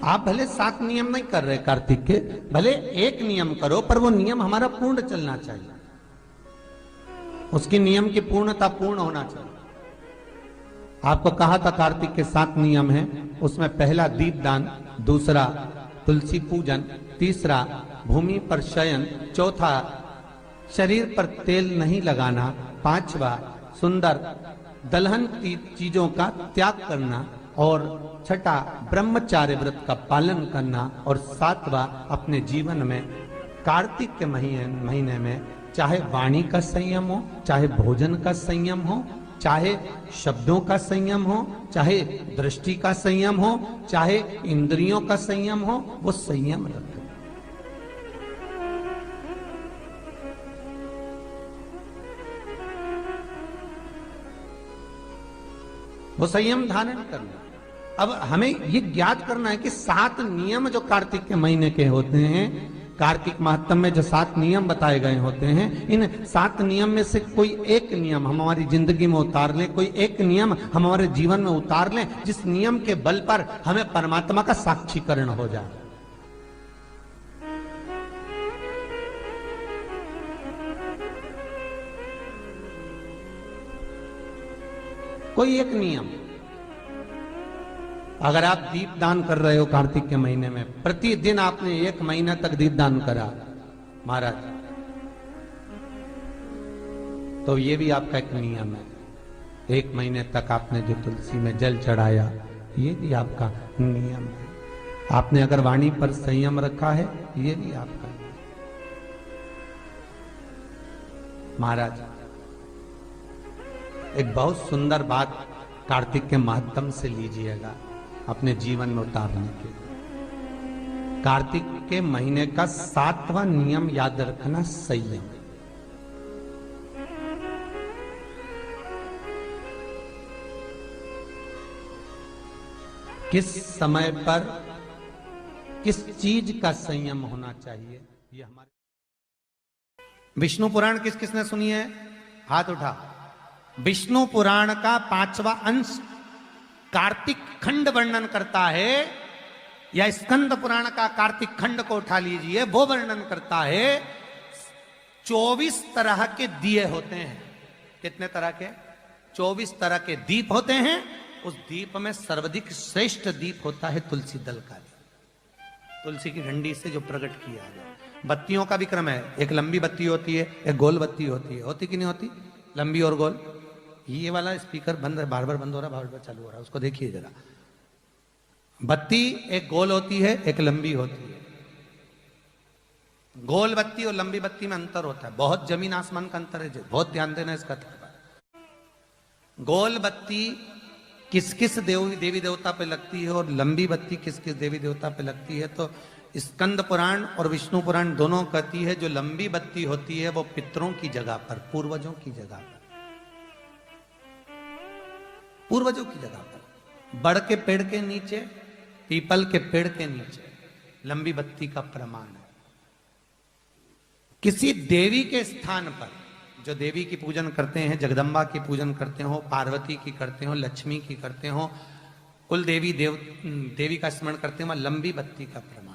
आप भले 7 नियम नहीं कर रहे कार्तिक के, भले एक नियम करो, पर वो नियम हमारा पूर्ण चलना चाहिए, उसकी नियम की पूर्णता पूर्ण होना चाहिए। आपको कहा था कार्तिक के 7 नियम हैं, उसमें पहला दीपदान, दूसरा तुलसी पूजन, तीसरा भूमि पर शयन, चौथा शरीर पर तेल नहीं लगाना, पांचवा सुंदर दलहन चीजों का त्याग करना, और छठा ब्रह्मचार्य व्रत का पालन करना, और सातवां अपने जीवन में कार्तिक के महीने में चाहे वाणी का संयम हो, चाहे भोजन का संयम हो, चाहे शब्दों का संयम हो, चाहे दृष्टि का संयम हो, चाहे इंद्रियों का संयम हो, वो संयम रखें। वो संयम धारण करना। अब हमें ये ज्ञात करना है कि 7 नियम जो कार्तिक के महीने के होते हैं, कार्तिक माहत्म में जो 7 नियम बताए गए होते हैं, इन 7 नियम में से कोई एक नियम हम हमारी जिंदगी में उतार लें, कोई एक नियम हम हमारे जीवन में उतार लें, जिस नियम के बल पर हमें परमात्मा का साक्षीकरण हो जाए। कोई एक नियम। अगर आप दीप दान कर रहे हो कार्तिक के महीने में, प्रतिदिन आपने 1 महीना तक दीप दान करा महाराज, तो ये भी आपका एक नियम है। 1 महीने तक आपने जो तुलसी में जल चढ़ाया, ये भी आपका नियम है। आपने अगर वाणी पर संयम रखा है, ये भी आपका महाराज। एक बहुत सुंदर बात कार्तिक के माध्यम से लीजिएगा अपने जीवन में उतारने के लिए। कार्तिक के महीने का 7वां नियम याद रखना, संयम। किस समय पर किस चीज का संयम होना चाहिए, ये हमारे विष्णु पुराण किस किसने सुनी है? हाथ उठा। विष्णु पुराण का 5वां अंश कार्तिक खंड वर्णन करता है, या स्कंद पुराण का कार्तिक खंड को उठा लीजिए, वो वर्णन करता है 24 तरह के दिए होते हैं। कितने तरह के? 24 तरह के दीप होते हैं। उस दीप में सर्वाधिक श्रेष्ठ दीप होता है तुलसी दल का, तुलसी की डंडी से जो प्रकट किया गया। बत्तियों का भी क्रम है, एक लंबी बत्ती होती है, एक गोल बत्ती होती है। होती कि नहीं होती? लंबी और गोल। ये वाला स्पीकर बंद है, बार बार बंद हो रहा है, बार बार चालू हो रहा है, उसको देखिए जरा। बत्ती एक गोल होती है, एक लंबी होती है। गोल बत्ती और लंबी बत्ती में अंतर होता है, बहुत जमीन आसमान का अंतर है, बहुत ध्यान देना इसका। गोल बत्ती किस किस देवी देवता पे लगती है और लंबी बत्ती किस किस देवी देवता पे लगती है, तो स्कंद पुराण और विष्णु पुराण दोनों कहती है जो लंबी बत्ती होती है वो पितरों की जगह पर, पूर्वजों की जगह पर, पूर्वजों की जगह पर, बड़ के पेड़ के नीचे, पीपल के पेड़ के नीचे लंबी बत्ती का प्रमाण है। किसी देवी के स्थान पर, जो देवी की पूजन करते हैं, जगदम्बा की पूजन करते हो, पार्वती की करते हो, लक्ष्मी की करते हो, कुल देवी का स्मरण करते हो, लंबी बत्ती का प्रमाण।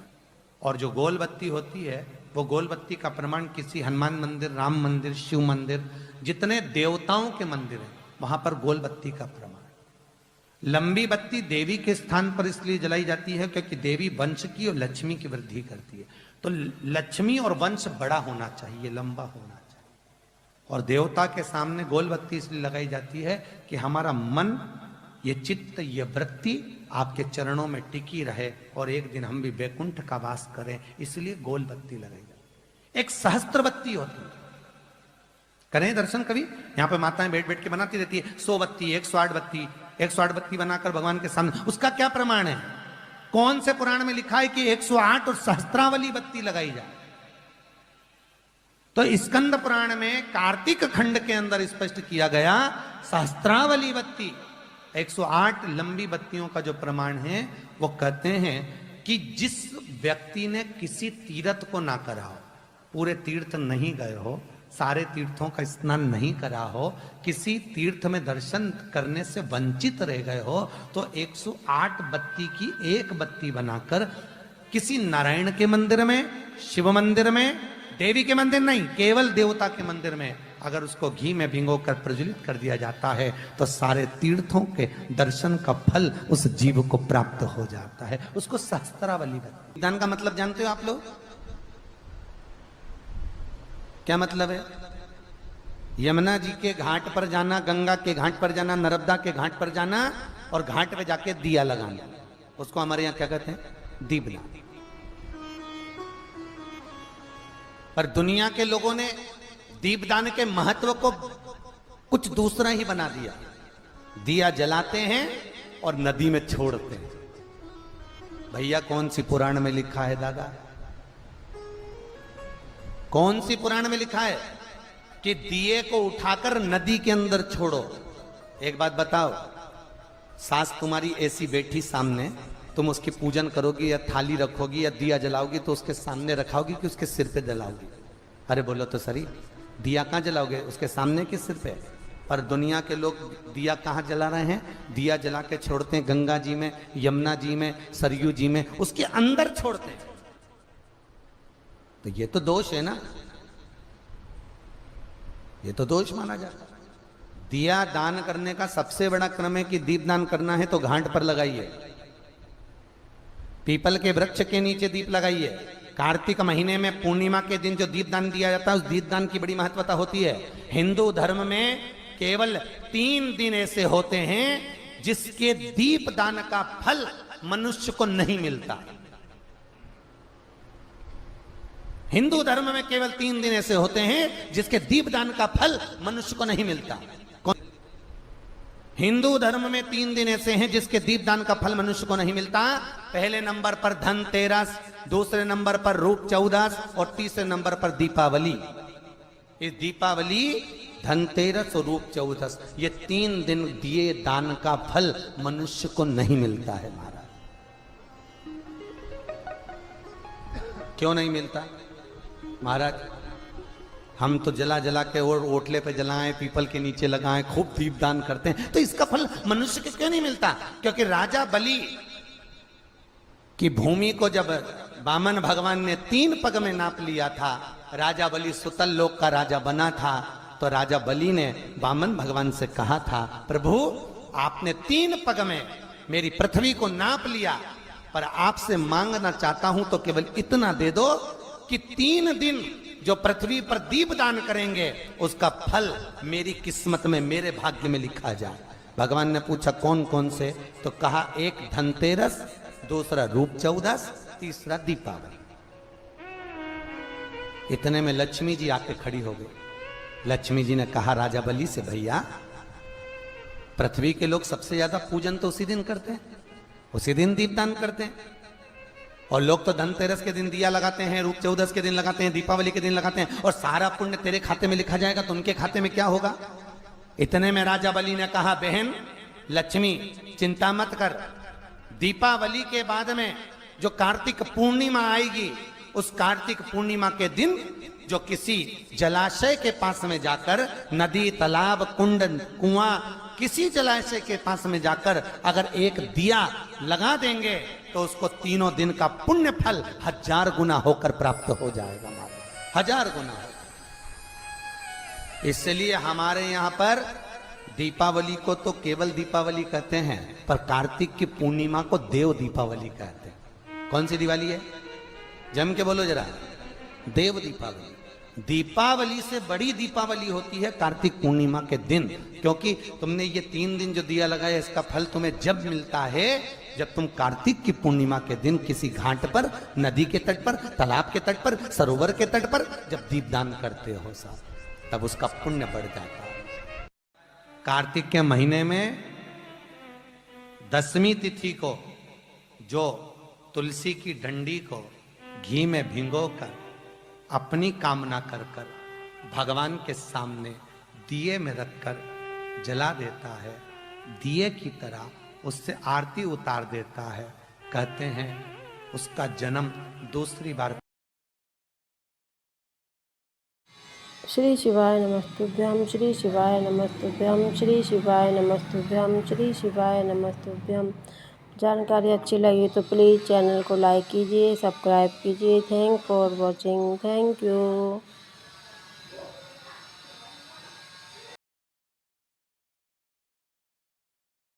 और जो गोल बत्ती होती है, वो गोल बत्ती का प्रमाण किसी हनुमान मंदिर, राम मंदिर, शिव मंदिर, जितने देवताओं के मंदिर हैं वहां पर गोल बत्ती का प्रमाण। लंबी बत्ती देवी के स्थान पर इसलिए जलाई जाती है क्योंकि देवी वंश की और लक्ष्मी की वृद्धि करती है। तो लक्ष्मी और वंश बड़ा होना चाहिए, लंबा होना चाहिए। और देवता के सामने गोल बत्ती इसलिए लगाई जाती है कि हमारा मन, ये चित्त, ये वृत्ति आपके चरणों में टिकी रहे और एक दिन हम भी वैकुंठ का वास करें, इसलिए गोल बत्ती लगाई जाती है। एक सहस्त्र बत्ती होती है, करें दर्शन कभी? यहाँ पे माताएं बैठ बैठ के बनाती रहती है 100 बत्ती, 108 बत्ती, 108 बत्ती बनाकर भगवान के सामने। उसका क्या प्रमाण है? कौन से पुराण में लिखा है कि 108 और सहस्त्रावली बत्ती लगाई जाए? तो स्कंद पुराण में कार्तिक खंड के अंदर स्पष्ट किया गया, सहस्त्रावली बत्ती, 108 लंबी बत्तियों का जो प्रमाण है, वो कहते हैं कि जिस व्यक्ति ने किसी तीर्थ को ना करा हो, पूरे तीर्थ नहीं गए हो, सारे तीर्थों का स्नान नहीं करा हो, किसी तीर्थ में दर्शन करने से वंचित रह गए हो, तो 108 बत्ती की एक बत्ती बनाकर किसी नारायण के मंदिर में, शिव मंदिर में, देवी के मंदिर नहीं, केवल देवता के मंदिर में अगर उसको घी में भिगोकर प्रज्वलित कर दिया जाता है तो सारे तीर्थों के दर्शन का फल उस जीव को प्राप्त हो जाता है। उसको सहस्त्रावली बत्ती। दान का मतलब जानते हो आप लोग? क्या मतलब है? यमुना जी के घाट पर जाना, गंगा के घाट पर जाना, नर्मदा के घाट पर जाना और घाट पे जाके दिया लगाना, उसको हमारे यहां क्या कहते हैं? दीपदान। पर दुनिया के लोगों ने दीपदान के महत्व को कुछ दूसरा ही बना दिया। दिया जलाते हैं और नदी में छोड़ते हैं। भैया कौन सी पुराण में लिखा है दादा? कौन सी पुराण में लिखा है कि दिए को उठाकर नदी के अंदर छोड़ो? एक बात बताओ, सास तुम्हारी ऐसी बैठी सामने, तुम उसकी पूजन करोगी या थाली रखोगी या दिया जलाओगी तो उसके सामने रखाओगी कि उसके सिर पे जलाओगी? अरे बोलो तो सही, दिया कहां जलाओगे? उसके सामने कि सिर पे? पर दुनिया के लोग दिया कहां जला रहे हैं? दिया जला के छोड़ते हैं गंगा जी में, यमुना जी में, सरयू जी में, उसके अंदर छोड़ते हैं। तो ये तो दोष है ना, ये तो दोष माना जाता है। दिया दान करने का सबसे बड़ा क्रम है कि दीप दान करना है तो घाट पर लगाइए, पीपल के वृक्ष के नीचे दीप लगाइए। कार्तिक महीने में पूर्णिमा के दिन जो दीपदान दिया जाता है, उस दीपदान की बड़ी महत्वता होती है। हिंदू धर्म में केवल 3 दिन ऐसे होते हैं जिसके दीपदान का फल मनुष्य को नहीं मिलता। हिंदू धर्म में केवल 3 दिन ऐसे होते हैं जिसके दीपदान का फल मनुष्य को नहीं मिलता। हिंदू धर्म में 3 दिन ऐसे हैं जिसके दीपदान का फल मनुष्य को नहीं मिलता। पहले नंबर पर धनतेरस, दूसरे नंबर पर रूप चौदस और तीसरे नंबर पर दीपावली। इस दीपावली, धनतेरस और रूप चौदस, ये 3 दिन दिए दान का फल मनुष्य को नहीं मिलता है महाराज। क्यों नहीं मिलता महाराज? हम तो जला जला के और ओटले पे जलाएं, पीपल के नीचे लगाएं, खूब दीपदान करते हैं, तो इसका फल मनुष्य को क्यों नहीं मिलता? क्योंकि राजा बलि की भूमि को जब वामन भगवान ने 3 पग में नाप लिया था, राजा बलि सुतल लोक का राजा बना था, तो राजा बलि ने वामन भगवान से कहा था, प्रभु आपने 3 पग में मेरी पृथ्वी को नाप लिया, पर आपसे मांगना चाहता हूं तो केवल इतना दे दो कि 3 दिन जो पृथ्वी पर दीपदान करेंगे उसका फल मेरी किस्मत में, मेरे भाग्य में लिखा जाए। भगवान ने पूछा कौन कौन से? तो कहा एक धनतेरस, दूसरा रूप चौदस, तीसरा दीपावली। इतने में लक्ष्मी जी आके खड़ी हो गई। लक्ष्मी जी ने कहा राजा बलि से, भैया पृथ्वी के लोग सबसे ज्यादा पूजन तो उसी दिन करते हैं, उसी दिन दीपदान करते हैं, और लोग तो धनतेरस के दिन दिया लगाते हैं, रूप चौदस के दिन लगाते हैं, दीपावली के दिन लगाते हैं, और सारा पुण्य तेरे खाते में लिखा जाएगा, तो उनके खाते में क्या होगा? इतने में राजा बलि ने कहा, बहन लक्ष्मी चिंता मत कर, दीपावली के बाद में जो कार्तिक पूर्णिमा आएगी, उस कार्तिक पूर्णिमा के दिन जो किसी जलाशय के पास में जाकर, नदी, तालाब, कुंड, कुआं, किसी जलाशय के पास में जाकर अगर एक दिया लगा देंगे तो उसको 3 दिन का पुण्य फल 1000 गुना होकर प्राप्त हो जाएगा। 1000 गुना। इसलिए हमारे यहाँ पर दीपावली को तो केवल दीपावली कहते हैं, पर कार्तिक की पूर्णिमा को देव दीपावली कहते हैं। कौन सी दिवाली है? जम के बोलो जरा। देव दीपावली। दीपावली से बड़ी दीपावली होती है कार्तिक पूर्णिमा के दिन, क्योंकि तुमने ये 3 दिन जो दिया लगाया, इसका फल तुम्हें जब मिलता है जब तुम कार्तिक की पूर्णिमा के दिन किसी घाट पर, नदी के तट पर, तालाब के तट पर, सरोवर के तट पर जब दीपदान करते हो साहब, तब उसका पुण्य बढ़ जाता है। कार्तिक के महीने में 10वीं तिथि को जो तुलसी की डंडी को घी में भिगोकर अपनी कामना कर कर भगवान के सामने दिए में रखकर जला देता है, दिए की तरह उससे आरती उतार देता है, कहते हैं उसका जन्म दूसरी बार श्री शिवाय नमस्तुभ्यं श्री शिवाय नमस्तुभ्यं श्री शिवाय नमस्तुभ्यं श्री शिवाय नमस्तुभ्यं। जानकारी अच्छी लगी तो प्लीज़ चैनल को लाइक कीजिए, सब्सक्राइब कीजिए। Thank for watching. Thank you.